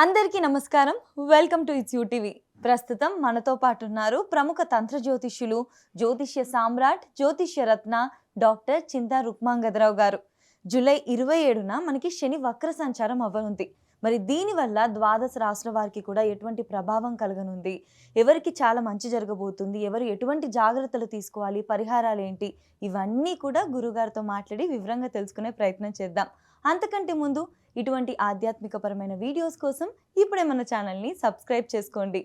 అందరికీ నమస్కారం. Welcome to it's TV. ప్రస్తుతం మనతో పాటు ఉన్నారు ప్రముఖ తంత్ర జ్యోతిష్యులు, జ్యోతిష్య సామ్రాట్, జ్యోతిష్య రత్న డాక్టర్ చింతా రుక్మాంగదరావు గారు. జూలై 27న మనకి శని వక్ర సంచారం అవ్వనుంది. మరి దీనివల్ల ద్వాదశ రాశుల వారికి కూడా ఎటువంటి ప్రభావం కలగనుంది, ఎవరికి చాలా మంచి జరగబోతుంది, ఎవరు ఎటువంటి జాగ్రత్తలు తీసుకోవాలి, పరిహారాలు ఏంటి, ఇవన్నీ కూడా గురుగారితో మాట్లాడి వివరంగా తెలుసుకునే ప్రయత్నం చేద్దాం. అంతకంటే ముందు ఇటువంటి ఆధ్యాత్మికపరమైన వీడియోస్ కోసం ఇప్పుడే మన ఛానల్ని సబ్స్క్రైబ్ చేసుకోండి.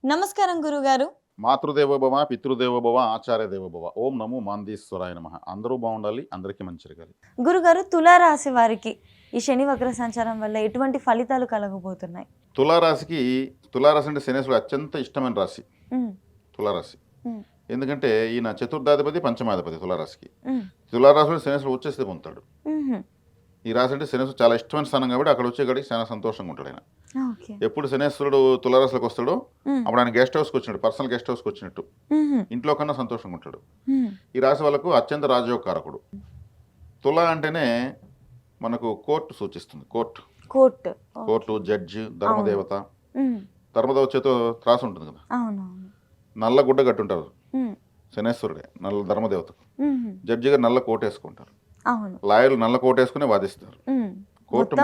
నమస్కారం గురుగారు. మాతృదేవోభవ, పితృదేవోభవ, ఆచార్య దేవోభవ. ఓం నమో మాందీశ్వరాయ నమః. అందరూ బాగుండాలి, అందరికీ మంచి జరగాలి. గురుగారు, తులారాశి వారికి ఈ శని వక్ర సంచారం వల్ల ఎటువంటి ఫలితాలు కలగబోతున్నాయి? తులారాశి అంటే శనేశ్వరుడు అత్యంత ఇష్టమైన రాశి తులారాశి. ఎందుకంటే ఈయన చతుర్థాధిపతి, పంచమాధిపతి తులారాశికి. తులారాశిలో శనేశ్వరుడు వచ్చేస్తే పొందుతాడు. ఈ రాశి అంటే శనేశ్వరుడు చాలా ఇష్టమైన స్థానం కాబట్టి అక్కడ వచ్చేకాడికి చాలా సంతోషంగా ఉంటాడు ఆయన. ఎప్పుడు శనేశ్వరుడు తులారాశిలోకి వస్తాడో అప్పుడు ఆయన గెస్ట్ హౌస్కి వచ్చినట్టు, పర్సనల్ గెస్ట్ హౌస్కి వచ్చినట్టు, ఇంట్లో కన్నా సంతోషంగా ఉంటాడు. ఈ రాశి వాళ్ళకు అత్యంత రాజయోగ కారకుడు. తుల అంటేనే మనకు కోర్టు సూచిస్తుంది. కోర్టు, జడ్జి, ధర్మదేవత. ధర్మదేవత చేతో త్రాసు ఉంటుంది కదా, నల్ల గుడ్డ కట్టుంటారు శనేశ్వరుడే, నల్ల ధర్మదేవతకు. జడ్జి గారు నల్ల కోట్ వేసుకుంటారు, లాయర్లు నల్ల కోట్ వేసుకుని వాదిస్తారు. కోర్టు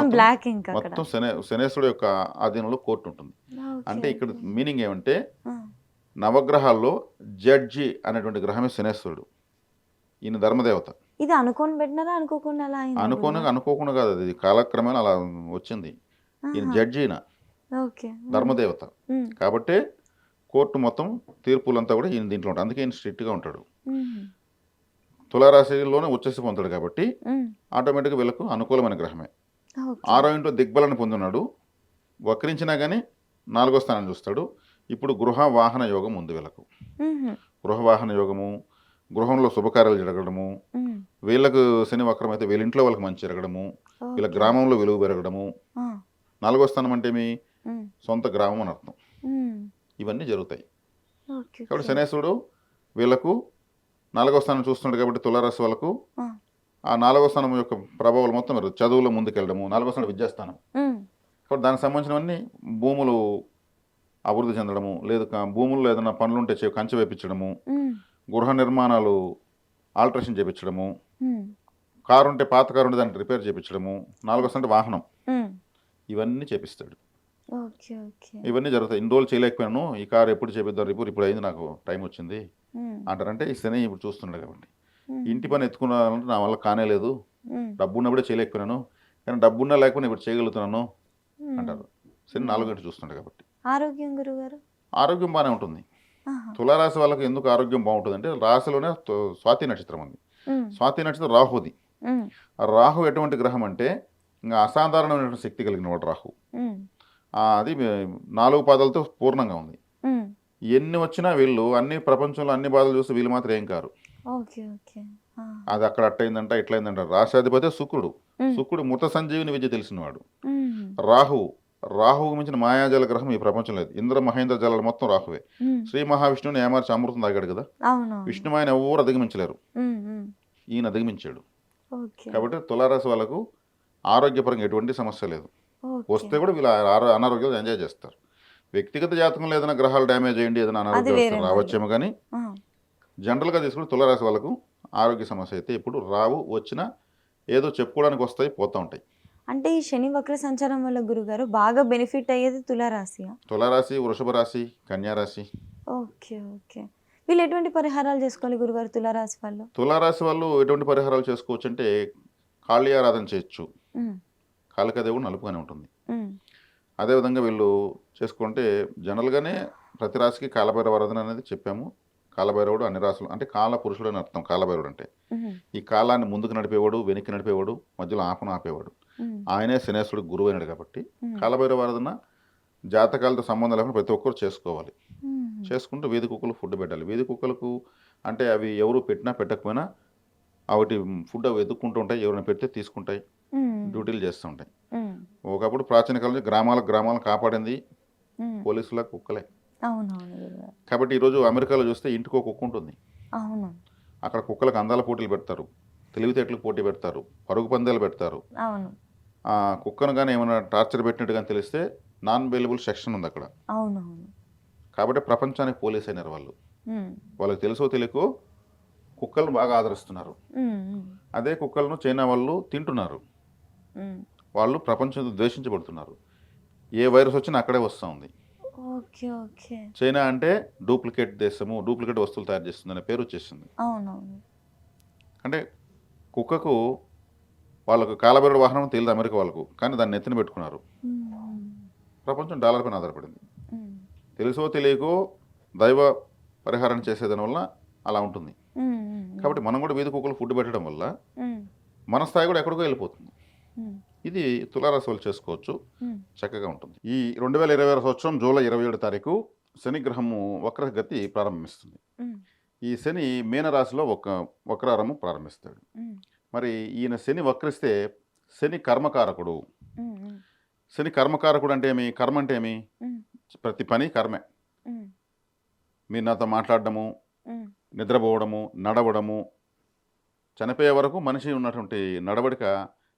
మొత్తం శనేశ్వరుడు యొక్క ఆధీనంలో కోర్టు ఉంటుంది. అంటే ఇక్కడ మీనింగ్ ఏమంటే నవగ్రహాల్లో జడ్జి అనేటువంటి గ్రహమే శనేశ్వరుడు. ఈయన ధర్మదేవత. ఇది అనుకోని పెట్టినారా, అనుకోకుండా కాదు, అది కాలక్రమేణా అలా వచ్చింది. ఈయన జడ్జి, ఈయన ధర్మదేవత కాబట్టి కోర్టు మొత్తం తీర్పులంతా కూడా ఈయన దీంట్లో ఉంటాడు. అందుకే ఈయన స్ట్రిక్ట్గా ఉంటాడు. తులారాశిలోనే వచ్చేసి పొందుతాడు కాబట్టి ఆటోమేటిక్గా వీళ్ళకు అనుకూలమైన గ్రహమే. 6వ ఇంట్లో దిగ్బలాన్ని పొందున్నాడు. వక్రించినా కానీ 4వ స్థానం చూస్తాడు. ఇప్పుడు గృహ వాహన యోగం ఉంది వీళ్ళకు. గృహ వాహన యోగము, గృహంలో శుభకార్యాలు జరగడము, వీళ్ళకు శని వక్రం అయితే వీళ్ళ ఇంట్లో వాళ్ళకి మంచి జరగడము, వీళ్ళ గ్రామంలో వెలుగు పెరగడము. 4వ స్థానం అంటే మీ సొంత గ్రామం అని అర్థం. ఇవన్నీ జరుగుతాయి. కాబట్టి శనేశ్వరుడు వీళ్ళకు 4వ స్థానం చూస్తున్నాడు కాబట్టి తులారాశి వాళ్ళకు ఆ 4వ స్థానం యొక్క ప్రభావాలు మొత్తం చదువులో ముందుకెళ్ళడము. 4వ స్థానం విద్యాస్థానం కాబట్టి దానికి సంబంధించినవన్నీ భూములు అభివృద్ధి చెందడము, లేదు భూముల్లో ఏదైనా పనులుంటే కంచె వేయించడము, గృహ నిర్మాణాలు ఆల్టరేషన్ చేయించడము, కారు ఉంటే పాత కారు ఉంటే దాన్ని రిపేర్ చేయించడము, 4వ స్థానం వాహనం, ఇవన్నీ చేపిస్తాడు. ఇవన్నీ జరుగుతాయి. ఇన్ని రోజులు చేయలేకపోయాను, ఈ కారు ఎప్పుడు చేపిద్దాం, ఇప్పుడు అయింది, నాకు టైం వచ్చింది అంటారంటే ఈ శని ఇప్పుడు చూస్తున్నాడు కాబట్టి. ఇంటి పని ఎత్తుకున్నానంటే నా వల్ల కానేలేదు, డబ్బు ఉన్నప్పుడే చేయలేకపోయినాను, కానీ డబ్బు ఉన్నా లేకపోయినా ఇప్పుడు చేయగలుగుతున్నాను అంటారు. శని 4వ ఇంటి చూస్తున్నాడు కాబట్టి. ఆరోగ్యం గురుగారు? ఆరోగ్యం బాగానే ఉంటుంది. తులారాశి వాళ్ళకి ఎందుకు ఆరోగ్యం బాగుంటుంది అంటే రాశిలోనే స్వాతి నక్షత్రం ఉంది. స్వాతి నక్షత్రం రాహుది. రాహు ఎటువంటి గ్రహం అంటే ఇంకా అసాధారణమైన శక్తి కలిగిన వాడు రాహు. అది 4 పాదాలతో పూర్ణంగా ఉంది. ఎన్ని వచ్చినా వీళ్ళు అన్ని ప్రపంచంలో అన్ని బాధలు చూస్తే వీళ్ళు మాత్రం ఏం కారు. అది అక్కడ అట్టయిందంట, ఇట్లయిందంట. రాశాధిపతి శుక్రుడు మృత సంజీవిని విద్య తెలిసినవాడు. రాహువు మించిన మాయాజల గ్రహం ఈ ప్రపంచం లేదు. ఇంద్ర మహేంద్ర జలాలు మొత్తం రాహువే. శ్రీ మహావిష్ణువుని ఏమార్చి అమృతం తాగాడు కదా, విష్ణుమాయన ఎవరు అధిగమించలేరు, ఈయన అధిగమించాడు. కాబట్టి తులారాశి వాళ్ళకు ఆరోగ్యపరంగా ఎటువంటి సమస్య లేదు. వస్తే కూడా వీళ్ళు అనారోగ్యాలు ఎంజాయ్ చేస్తారు. వ్యక్తిగత జాతకంలో ఏదైనా గ్రహాలు డ్యామేజ్ అయ్యండి, ఏదైనా అనారోగ్యం రావచ్చేమో, కానీ జనరల్గా తీసుకుని తులారాశి వాళ్ళకు ఆరోగ్య సమస్య అయితే ఎప్పుడు రావు. వచ్చినా ఏదో చెప్పుకోవడానికి వస్తాయి, పోతూ ఉంటాయి. అంటే ఈ శని వక్ర సంచారం వల్ల గురుగారు బాగా బెనిఫిట్ అయ్యేది తులారాశి, వృషభ రాశి, కన్యారాశి. వీళ్ళు ఎటువంటి పరిహారాలు చేసుకోవాలి గురుగారు తులారాశి వాళ్ళు? తులారాశి వాళ్ళు ఎటువంటి పరిహారాలు చేసుకోవచ్చు అంటే కాళీ ఆరాధన చేయొచ్చు. కాళికాదేవుడు నలుపుగానే ఉంటుంది. అదేవిధంగా వీళ్ళు చేసుకుంటే జనరల్గానే ప్రతి రాశికి కాలభైరవ ఆరాధన అనేది చెప్పాము. కాలభైరవుడు అన్ని రాశులు అంటే కాల పురుషుడు అని అర్థం. కాలభైరవుడు అంటే ఈ కాలాన్ని ముందుకు నడిపేవాడు, వెనక్కి నడిపేవాడు, మధ్యలో ఆపేవాడు. ఆయనే శనేశ్వరుడు గురువు అయినాడు కాబట్టి కాలభైరవ ఆరాధన జాతకాలతో సంబంధం లేకుండా ప్రతి ఒక్కరు చేసుకోవాలి. చేసుకుంటూ వీధి కుక్కలు ఫుడ్ పెట్టాలి. వీధి కుక్కలకు అంటే అవి ఎవరు పెట్టినా పెట్టకపోయినా వాటి ఫుడ్ అవి వెతుక్కుంటూ ఉంటాయి, ఎవరైనా పెడితే తీసుకుంటాయి, డ్యూటీలు చేస్తూ ఉంటాయి. ఒకప్పుడు ప్రాచీన కాలంలో గ్రామాలను కాపాడింది పోలీసుల కుక్కలే. కాబట్టి ఈరోజు అమెరికాలో చూస్తే ఇంటికి ఒక కుక్క ఉంటుంది. అక్కడ కుక్కలకు అందాల పోటీలు పెడతారు, తెలివితేటలకు పోటీ పెడతారు, పరుగు పందాలు పెడతారు. ఆ కుక్కను కానీ ఏమైనా టార్చర్ పెట్టినట్టు కానీ తెలిస్తే నాన్ బెయిలబుల్ సెక్షన్ ఉంది అక్కడ. అవునవును. కాబట్టి ప్రపంచానికి పోలీస్ అయినారు వాళ్ళు. వాళ్ళకి తెలుసో తెలియకో కుక్కలను బాగా ఆదరిస్తున్నారు. అదే కుక్కలను చైనా వాళ్ళు తింటున్నారు. వాళ్ళు ప్రపంచంతో ద్వేషించబడుతున్నారు. ఏ వైరస్ వచ్చినా అక్కడే వస్తూ ఉంది. ఓకే. ఓకే. చైనా అంటే డూప్లికేట్ దేశము, డూప్లికేట్ వస్తువులు తయారు చేస్తుందనే పేరు వచ్చేసింది. అవునవును. అంటే కుక్కకు వాళ్ళకు కాలబెరడు వాహనం తెలియదు అమెరికా వాళ్ళకు, కానీ దాన్ని నెత్తిన పెట్టుకున్నారు. ప్రపంచం డాలర్ పైన ఆధారపడింది. తెలుసో తెలియకో దైవ పరిహారం చేసేదాని వల్ల అలా ఉంటుంది. కాబట్టి మనం కూడా వీధి కుక్కలు ఫుడ్ పెట్టడం వల్ల మన స్థాయి కూడా ఎక్కడికో వెళ్ళిపోతుంది. ఇది తులారాశి వాళ్ళు చేసుకోవచ్చు, చక్కగా ఉంటుంది. ఈ 2026 సంవత్సరం జూలై 27 తారీఖు శనిగ్రహము వక్రగతి ప్రారంభిస్తుంది. ఈ శని మీనరాశిలో వక్రారము ప్రారంభిస్తాడు. మరి ఈయన శని వక్రిస్తే శని కర్మకారకుడు. శని కర్మకారకుడు అంటే ఏమి? కర్మ అంటే ఏమి? ప్రతి పని కర్మే. మీరు నాతో మాట్లాడడము, నిద్రపోవడము, నడవడము, చనిపోయే వరకు మనిషి ఉన్నటువంటి నడవడిక,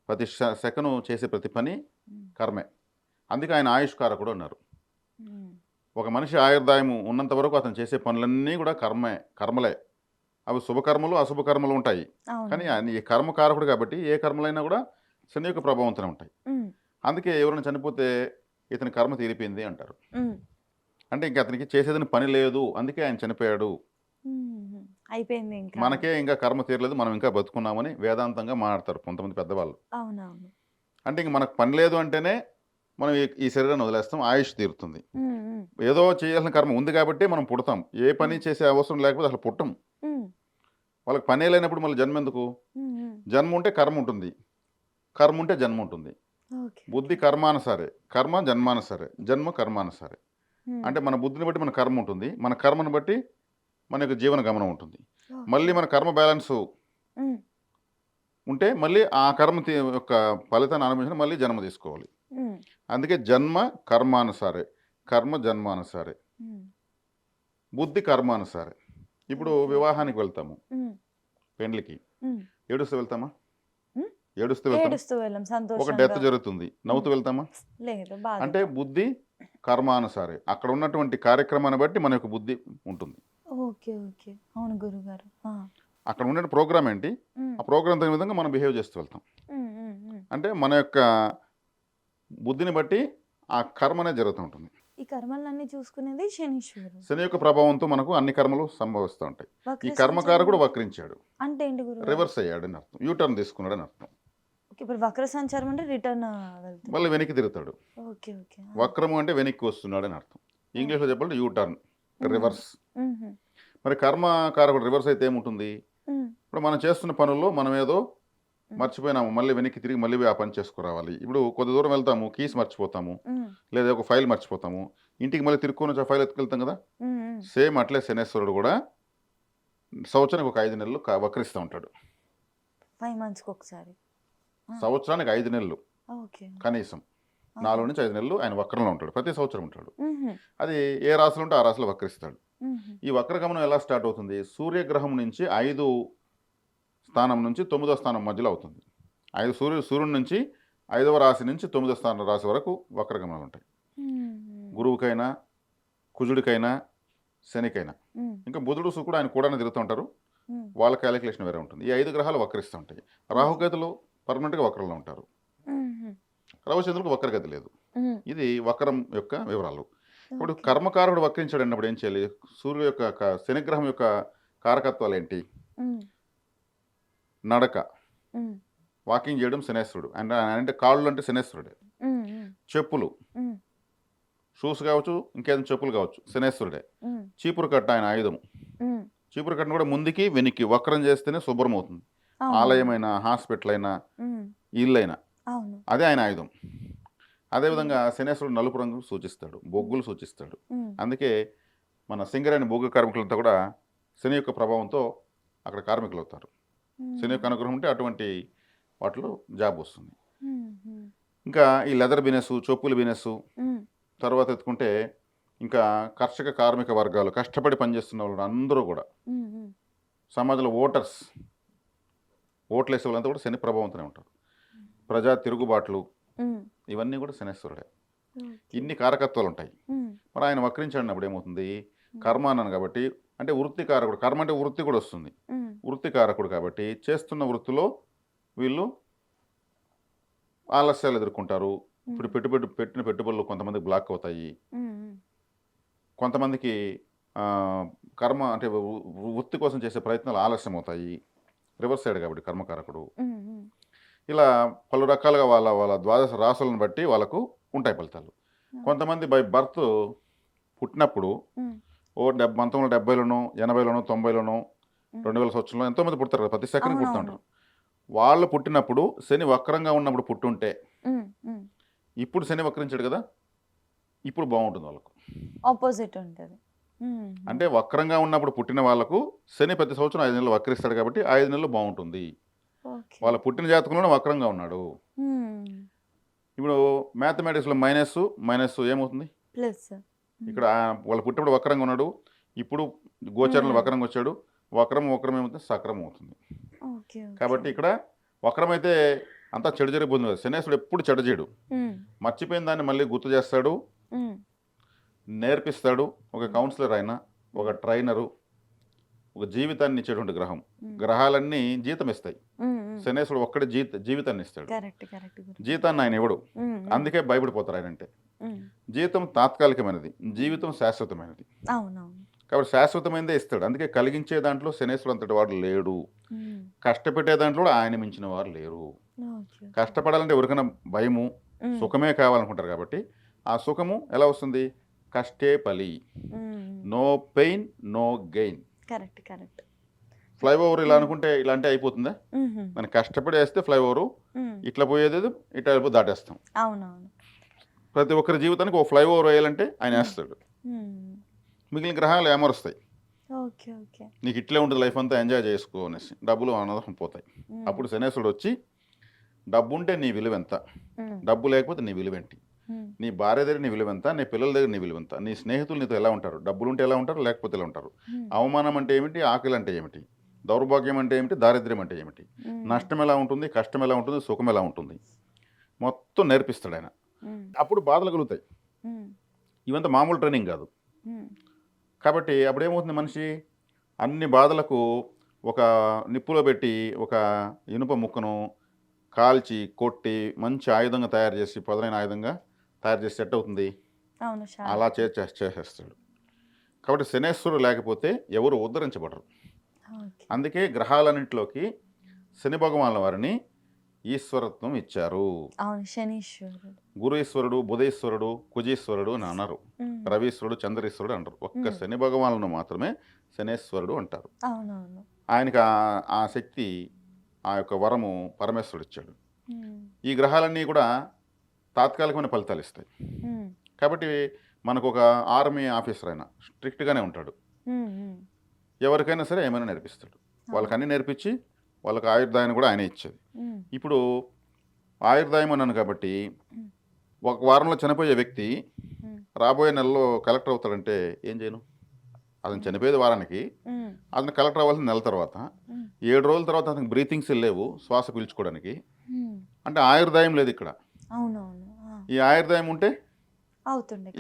ప్రతి సెకను చేసే ప్రతి పని కర్మే. అందుకే ఆయన ఆయుష్కారకుడు అన్నారు. ఒక మనిషి ఆయుర్దాయము ఉన్నంత వరకు అతను చేసే పనులన్నీ కూడా కర్మలే. అవి శుభకర్మలు, అశుభకర్మలు ఉంటాయి. కానీ ఆయన ఈ కర్మకారకుడు కాబట్టి ఏ కర్మలైనా కూడా శని యొక్క ప్రభావంతోనే ఉంటాయి. అందుకే ఎవరైనా చనిపోతే ఇతని కర్మ తీరిపోయింది అంటారు. అంటే ఇంకా అతనికి చేసేదని పని లేదు, అందుకే ఆయన చనిపోయాడు, అయిపోయింది, మనకే ఇంకా కర్మ తీరలేదు, మనం ఇంకా బతుకున్నామని వేదాంతంగా మాట్లాడతారు కొంతమంది పెద్దవాళ్ళు. అవునవును. అంటే ఇంక మనకు పని లేదు అంటేనే మనం ఈ శరీరాన్ని వదిలేస్తాం, ఆయుష్ తీరుతుంది. ఏదో చేయాల్సిన కర్మ ఉంది కాబట్టి మనం పుడతాం. ఏ పని చేసే అవసరం లేకపోతే అసలు పుట్టం. వాళ్ళకి పనే లేనప్పుడు మళ్ళీ జన్మ ఎందుకు? జన్మ ఉంటే కర్మ ఉంటుంది, కర్మ ఉంటే జన్మ ఉంటుంది. బుద్ధి కర్మానుసారే, కర్మ జన్మానుసారే, జన్మ కర్మానుసారే. అంటే మన బుద్ధిని బట్టి మన కర్మ ఉంటుంది, మన కర్మను బట్టి మన యొక్క జీవన గమనం ఉంటుంది. మళ్ళీ మన కర్మ బ్యాలెన్స్ ఉంటే మళ్ళీ ఆ కర్మ యొక్క ఫలితాన్ని అనుభవించిన మళ్ళీ జన్మ తీసుకోవాలి. అందుకే జన్మ కర్మానుసారే, కర్మ జన్మానుసారే, బుద్ధి కర్మానుసారే. ఇప్పుడు వివాహానికి వెళ్తాము, పెండ్లికి ఏడుస్తూ వెళ్తామా? ఏడుస్తూ వెళ్తాం. ఒక డెత్ జరుగుతుంది, నవ్వుతూ వెళ్తామా? అంటే బుద్ధి కర్మానుసారే. అక్కడ ఉన్నటువంటి కార్యక్రమాన్ని బట్టి మన యొక్క బుద్ధి ఉంటుంది. అవును గురుగారు. అక్కడ ఉండే ప్రోగ్రామ్ ఏంటి, ఆ ప్రోగ్రామ్ తగిన విధంగా మనం బిహేవ్ చేస్తూ వెళ్తాం. అంటే మన యొక్క బుద్ధిని బట్టి ఆ కర్మ అనేది జరుగుతూ ఉంటుంది. ఈ కర్మలన్నీ చూసుకునేది శనీశ్వరుడు. శని యొక్క ప్రభావంతో మనకు అన్ని కర్మలు సంభవిస్తూ ఉంటాయి. ఈ కర్మకారకుడు వక్రించాడు అంటే ఏంటి గురు? రివర్స్ అయ్యాడు అని అర్థం, యూటర్న్ తీసుకున్నాడు అని అర్థం. ఇప్పుడు వక్ర సంచారం అంటే రిటర్న్ మళ్ళీ వెనక్కి తిరుగుతాడు. వక్రము అంటే వెనక్కి వస్తున్నాడు అని అర్థం. ఇంగ్లీష్లో చెప్పాలంటే యూటర్న్, రివర్స్. మరి కర్మకారకుడు రివర్స్ అయితే ఏముంటుంది? ఇప్పుడు మనం చేస్తున్న పనుల్లో మనం ఏదో మర్చిపోయినాము, మళ్ళీ వెనక్కి తిరిగి మళ్ళీ ఆ పని చేసుకురావాలి. ఇప్పుడు కొద్ది దూరం వెళ్తాము, కీస్ మర్చిపోతాము, లేదా ఒక ఫైల్ మర్చిపోతాము, ఇంటికి మళ్ళీ తిరుక్కొని వచ్చి ఆ ఫైల్ ఎత్తుకెళ్తాం కదా. సేమ్ అట్లే శనేశ్వరుడు కూడా సంవత్సరానికి ఒక 5 నెలలు వక్రిస్తూ ఉంటాడు. 5 months ఒకసారి, సంవత్సరానికి 5 నెలలు కనీసం 4 నుంచి 5 నెలలు ఆయన వక్రంలో ఉంటాడు. ప్రతి సంవత్సరం ఉంటాడు. అది ఏ రాశిలో ఉంటే ఆ రాశిలో వక్రిస్తాడు. ఈ వక్రగమనం ఎలా స్టార్ట్ అవుతుంది? సూర్యగ్రహం నుంచి 5 స్థానం నుంచి 9వ స్థానం మధ్యలో అవుతుంది. సూర్యుడి నుంచి 5వ రాశి నుంచి 9వ స్థానం రాశి వరకు వక్రగమనాలు ఉంటాయి. గురువుకైనా, కుజుడికైనా, శనికైనా. ఇంకా బుధుడు, శుక్రుడు ఆయన కూడా తిరుగుతూ ఉంటారు, వాళ్ళ క్యాలిక్యులేషన్ వేరే ఉంటుంది. ఈ 5 గ్రహాలు వక్రిస్తూ ఉంటాయి. రాహుకేతులు పర్మనెంట్గా వక్రంలో ఉంటారు, రవిచంద్రుడికి వక్రగతి లేదు. ఇది వక్రం యొక్క వివరాలు. ఇప్పుడు కర్మకారుడు వక్రించాడు అన్నప్పుడు ఏం చేయాలి? సూర్యుడు యొక్క శనిగ్రహం యొక్క కారకత్వాలు ఏంటి? నడక, వాకింగ్ చేయడం శనేశ్వరుడు. అంటే కాళ్ళు అంటే శనేశ్వరుడే. చెప్పులు, షూస్ కావచ్చు, ఇంకేదైనా చెప్పులు కావచ్చు, శనేశ్వరుడే. చీపురు కట్ట ఆయన ఆయుధం. చీపురు కట్టను కూడా ముందుకి వెనక్కి వక్రం చేస్తేనే శుభ్రం అవుతుంది. ఆలయమైనా, హాస్పిటల్ అయినా, ఇల్లు అయినా అదే ఆయన ఆయుధం. అదేవిధంగా శనేశ్వరుడు నలుపు రంగు సూచిస్తాడు, బొగ్గులు సూచిస్తాడు. అందుకే మన సింగరేణి బొగ్గు కార్మికులంతా కూడా శని యొక్క ప్రభావంతో అక్కడ కార్మికులు అవుతారు. శని యొక్క అనుగ్రహం ఉంటే అటువంటి వాటిలో జాబ్ వస్తుంది. ఇంకా ఈ లెదర్ బిజినెస్, చెప్పుల బిజినెస్, తర్వాత ఎత్తుకుంటే ఇంకా కర్షక కార్మిక వర్గాలు, కష్టపడి పనిచేస్తున్న వాళ్ళు అందరూ కూడా, సమాజంలో ఓట్లు వేసే వాళ్ళంతా కూడా శని ప్రభావంతోనే ఉంటారు. ప్రజా తిరుగుబాట్లు, ఇవన్నీ కూడా శనేశ్వరుడే. ఇన్ని కారకత్వాలు ఉంటాయి. మరి ఆయన వక్రించాడినప్పుడు ఏమవుతుంది? కర్మ అన్నాను కాబట్టి, అంటే వృత్తి కారకుడు. కర్మ అంటే వృత్తి కూడా వస్తుంది. వృత్తి కారకుడు కాబట్టి చేస్తున్న వృత్తిలో వీళ్ళు ఆలస్యాలు ఎదుర్కొంటారు. ఇప్పుడు పెట్టిన పెట్టుబడులు కొంతమందికి బ్లాక్ అవుతాయి. కొంతమందికి కర్మ అంటే వృత్తి కోసం చేసే ప్రయత్నాలు ఆలస్యం అవుతాయి. రివర్స్ సైడ్ కాబట్టి కర్మకారకుడు. ఇలా పలు రకాలుగా వాళ్ళ వాళ్ళ ద్వాదశ రాసులను బట్టి వాళ్ళకు ఉంటాయి ఫలితాలు. కొంతమంది బై బర్త్ పుట్టినప్పుడు 1970లోనో 80లోనో 90లోనో 2000 సంవత్సరంలో ఎంతోమంది పుడతారు కదా, ప్రతి సెకండ్ పుడుతుంటారు. వాళ్ళు పుట్టినప్పుడు శని వక్రంగా ఉన్నప్పుడు పుట్టుంటే, ఇప్పుడు శని వక్రించాడు కదా, ఇప్పుడు బాగుంటుంది వాళ్ళకు. ఆపోజిట్ ఉంటుంది. అంటే వక్రంగా ఉన్నప్పుడు పుట్టిన వాళ్ళకు శని ప్రతి సంవత్సరం 5 నెలలు వక్రిస్తాడు కాబట్టి 5 నెలలు బాగుంటుంది. వాళ్ళ పుట్టిన జాతకంలోనే వక్రంగా ఉన్నాడు. ఇప్పుడు మ్యాథమెటిక్స్లో మైనస్ ఏమవుతుంది? ప్లస్. ఇక్కడ వాళ్ళు పుట్టినప్పుడు వక్రంగా ఉన్నాడు, ఇప్పుడు గోచరంలో వక్రంగా వచ్చాడు. వక్రం ఏమవుతుంది? సక్రం అవుతుంది. కాబట్టి ఇక్కడ వక్రమైతే అంతా చెడు జరిగిపోతుంది కదా. శనేశ్వరుడు ఎప్పుడు చెడు చేయడు. మర్చిపోయిన దాన్ని మళ్ళీ గుర్తు చేస్తాడు, నేర్పిస్తాడు. ఒక కౌన్సిలర్ అయినా, ఒక ట్రైనరు, ఒక జీవితాన్ని ఇచ్చేటువంటి గ్రహం. గ్రహాలన్నీ జీతం ఇస్తాయి. శనేశ్వరుడు ఒక్కడే జీవితాన్ని ఇస్తాడు. జీతాన్ని ఆయన ఇవ్వడు. అందుకే భయపడిపోతారు ఆయన అంటే. జీతం తాత్కాలికమైనది, జీవితం శాశ్వతమైనది. కాబట్టి శాశ్వతమైనదే ఇస్తాడు. అందుకే కలిగించే దాంట్లో శనేశ్వరుడు అంతటి వాడు లేడు. కష్టపెట్టే దాంట్లో ఆయన మించిన వారు లేరు. కష్టపడాలంటే ఎవరికైనా భయము, సుఖమే కావాలనుకుంటారు. కాబట్టి ఆ సుఖము ఎలా వస్తుంది? కష్టే పలి. No pain no gain. Flyover ఇలా అనుకుంటే ఇలా అంటే అయిపోతుందా? మనం కష్టపడి వేస్తే ఫ్లైఓవర్ ఇట్లా పోయేది, ఇట్లా దాటేస్తాం. ప్రతి ఒక్కరి జీవితానికి ఒక ఫ్లైఓవర్ వేయాలంటే ఆయన వేస్తాడు. మిగిలిన గ్రహాలు ఏమరుస్తాయి. నీకు ఇట్లే ఉంటుంది లైఫ్ అంతా, ఎంజాయ్ చేసుకో అనేసి డబ్బులు అనవసరం పోతాయి. అప్పుడు శనేశ్వరుడు వచ్చి, డబ్బు ఉంటే నీ విలువ ఎంత, డబ్బు లేకపోతే నీ విలువేంటి, నీ భార్య దగ్గర నీ విలువెంత, నీ పిల్లల దగ్గర నీ విలువెంత, నీ స్నేహితులు నీతో ఎలా ఉంటారు, డబ్బులుంటే ఎలా ఉంటారు, లేకపోతే ఎలా ఉంటారు, అవమానం అంటే ఏమిటి, ఆకలి అంటే ఏమిటి, దౌర్భాగ్యం అంటే ఏమిటి, దారిద్ర్యం అంటే ఏమిటి, నష్టం ఎలా ఉంటుంది, కష్టం ఎలా ఉంటుంది, సుఖం ఎలా ఉంటుంది, మొత్తం నేర్పిస్తాడు ఆయన. అప్పుడు బాధలు కలుగుతాయి. ఇవంతా మామూలు ట్రైనింగ్ కాదు. కాబట్టి అప్పుడు ఏమవుతుంది, మనిషి అన్ని బాధలకు ఒక నిప్పులో పెట్టి ఒక ఇనుప ముక్కను కాల్చి కొట్టి మంచి ఆయుధంగా తయారు చేసి, పదునైన ఆయుధంగా తయారు చేసి సెట్ అవుతుంది. అలా చేసేస్తాడు. కాబట్టి శనేశ్వరుడు లేకపోతే ఎవరు ఉద్ధరించబడరు. అందుకే గ్రహాలన్నింటిలోకి శని భగవానుల వారిని ఈశ్వరత్వం ఇచ్చారు. గురుఈశ్వరుడు, బుధీశ్వరుడు, కుజీశ్వరుడు అని అన్నారు. రవీశ్వరుడు, చంద్రీశ్వరుడు అంటారు. ఒక్క శని భగవానులను మాత్రమే శనేశ్వరుడు అంటారు. ఆయనకి ఆ శక్తి, ఆ యొక్క వరము పరమేశ్వరుడు ఇచ్చాడు. ఈ గ్రహాలన్నీ కూడా తాత్కాలికమైన ఫలితాలు ఇస్తాయి. కాబట్టి మనకు ఒక ఆర్మీ ఆఫీసర్ అయినా స్ట్రిక్ట్గానే ఉంటాడు. ఎవరికైనా సరే ఏమైనా నేర్పిస్తాడు. వాళ్ళకి అన్నీ నేర్పించి వాళ్ళకి ఆయుర్దాయాన్ని కూడా ఆయనే ఇచ్చేది. ఇప్పుడు ఆయుర్దాయం అన్నాను కాబట్టి, ఒక వారంలో చనిపోయే వ్యక్తి రాబోయే నెలలో కలెక్టర్ అవుతాడంటే ఏం చేయను? అతను చనిపోయేది వారానికి, అతను కలెక్టర్ అవ్వాల్సిన నెల తర్వాత, 7 రోజుల తర్వాత అతనికి బ్రీతింగ్స్ లేవు శ్వాస పీల్చుకోవడానికి. అంటే ఆయుర్దాయం లేదు ఇక్కడ. ఈ ఆయుర్దాయం ఉంటే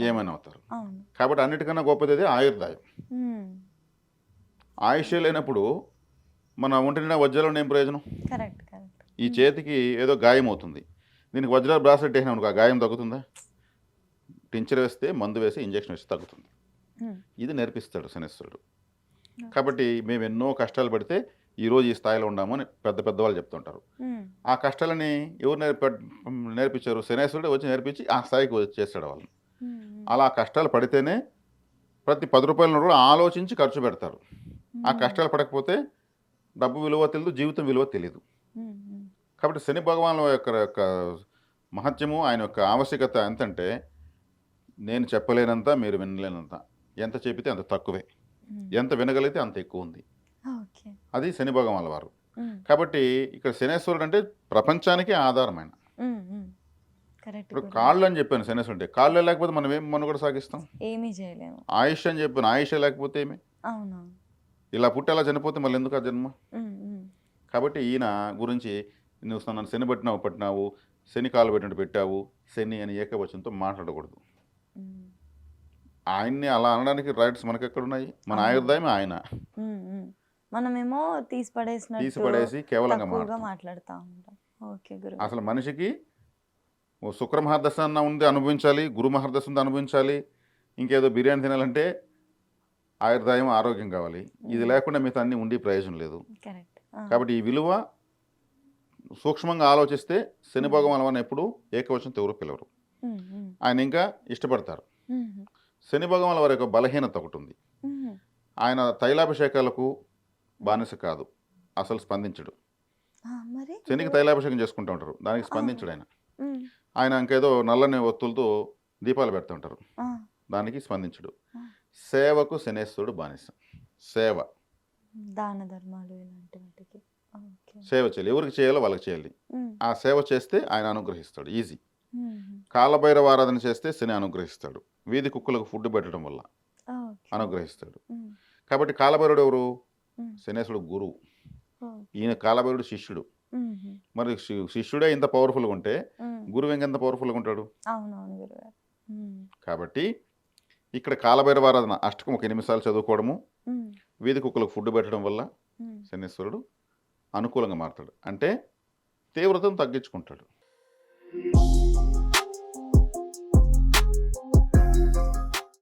ఏమైనా అవుతారు. కాబట్టి అన్నిటికన్నా గొప్పది ఆయుర్దాయం. ఆయుష్ లేనప్పుడు మన ఒంటి నిండా వజ్రాలు ఏం ప్రయోజనం? ఈ చేతికి ఏదో గాయం అవుతుంది, దీనికి వజ్రాలు బ్రాస్లెట్ వేసినాం, ఆ గాయం తగ్గుతుందా? టించర్ వేస్తే, మందు వేసి, ఇంజక్షన్ వేసి తగ్గుతుంది. ఇది నేర్పిస్తాడు శనేశ్వరుడు. కాబట్టి మేము ఎన్నో కష్టాలు పడితే ఈరోజు ఈ స్థాయిలో ఉన్నాము అని పెద్దవాళ్ళు చెప్తుంటారు. ఆ కష్టాలని ఎవరు నేర్పించారు? శనేశ్వరుడు వచ్చి నేర్పించి ఆ స్థాయికి వచ్చేస్తాడు వాళ్ళని. అలా కష్టాలు పడితేనే ప్రతి 10 రూపాయలను కూడా ఆలోచించి ఖర్చు పెడతారు. ఆ కష్టాలు పడకపోతే డబ్బు విలువ తెలియదు, జీవితం విలువ తెలియదు. కాబట్టి శని భగవానుల యొక్క మహత్యము, ఆయన యొక్క ఆవశ్యకత ఎంతంటే, నేను చెప్పలేనంత, మీరు వినలేనంత. ఎంత చెప్పితే అంత తక్కువే, ఎంత వినగలిగితే అంత ఎక్కువ ఉంది. అది శని భగవానుల వారు. కాబట్టి ఇక్కడ శనేశ్వరుడు అంటే ప్రపంచానికి ఆధారమైన. ఇప్పుడు కాళ్ళు అని చెప్పాను శనేశ్వరుడు అంటే, కాళ్ళు లేకపోతే మనం ఏం మనుగడ సాగిస్తాం? ఏమీ చేయలేము. ఆయుష్ అని చెప్పాను, ఆయుష్ లేకపోతే ఏమి? ఇలా పుట్టి అలా చనిపోతే మళ్ళీ ఎందుకు ఆ జన్మ? కాబట్టి ఈయన గురించి, నువ్వు నన్ను శని పట్టినావు, శని కాలు పెట్టినట్టు పెట్టావు, శని అని ఏకవచనంతో మాట్లాడకూడదు. ఉమ్, ఆయన్ని అలా అనడానికి రైట్స్ మనకి ఎక్కడున్నాయి? మన అవును. ఆయుర్దాయం ఆయన. ఉమ్, ఉమ్. మనమేమో తీసి తీసి పడేసినట్టు పడేసి కేవలంగా తక్కువగా మాట్లాడతాం. మాట్లాడుతూ ఉంటాం. ఓకే గురు. అసలు మనిషికి ఓ శుక్ర మహర్దశ అన్న ఉంది అనుభవించాలి, గురు మహర్దశ ఉంది అనుభవించాలి, ఇంకేదో బిర్యానీ తినాలంటే ఆయుర్దాయం ఆరోగ్యం కావాలి. ఇది లేకుండా మిగతా అన్నీ ఉండి ప్రయోజనం లేదు. కరెక్ట్. కాబట్టి ఈ విలువ సూక్ష్మంగా ఆలోచిస్తే శని భగవాన్ అని ఎప్పుడు ఏకవచనం ఎవరు పిలవరు. ఆయన ఇంకా ఇష్టపడతారు. శని భగవాన్ వారి యొక్క బలహీనత ఒకటి ఉంది. ఆయన తైలాభిషేకాలకు బానిస కాదు, అసలు స్పందించడు. మరి శనికి తైలాభిషేకం చేసుకుంటూ ఉంటారు, దానికి స్పందించడు ఆయన. ఉమ్, ఆయన ఇంకేదో నల్లని ఒత్తులతో దీపాలు పెడుతూ ఉంటారు, ఆ, దానికి స్పందించడు. ఆ. సేవకు శనేశ్వరుడు బానిస. సేవ దాన ధర్మాలు ఇలాంటి వాటికి. ఓకే. సేవ చేయాలి, ఎవరికి చేయాలో వాళ్ళకి చేయాలి. ఉమ్, ఆ సేవ చేస్తే ఆయన అనుగ్రహిస్తాడు, ఈజీ. ఉమ్, కాలభైరవ ఆరాధన చేస్తే శని అనుగ్రహిస్తాడు, వీధి కుక్కలకు ఫుడ్ పెట్టడం వల్ల ఓకే. అనుగ్రహిస్తాడు. ఉమ్, కాబట్టి కాలభైరుడు ఎవరు? ఉమ్, శనేశ్వరుడు గురువు, ఓకే. ఈయన కాలభైరుడు శిష్యుడు. ఉమ్, మరి శిష్యుడే ఇంత పవర్ఫుల్గా ఉంటే ఉమ్. గురువు ఇంకెంత పవర్ఫుల్గా ఉంటాడు? అవునవును గురుగారు. ఉమ్, కాబట్టి ఇక్కడ కాలభైరవ ఆరాధన అష్టకం ఒక 8 నిమిషాలు చదువుకోవడము, ఉమ్, వీధి కుక్కలకు ఫుడ్ పెట్టడం వల్ల ఉమ్. శనీశ్వరుడు అనుకూలంగా మారుతాడు. అంటే తీవ్రతను తగ్గించుకుంటాడు.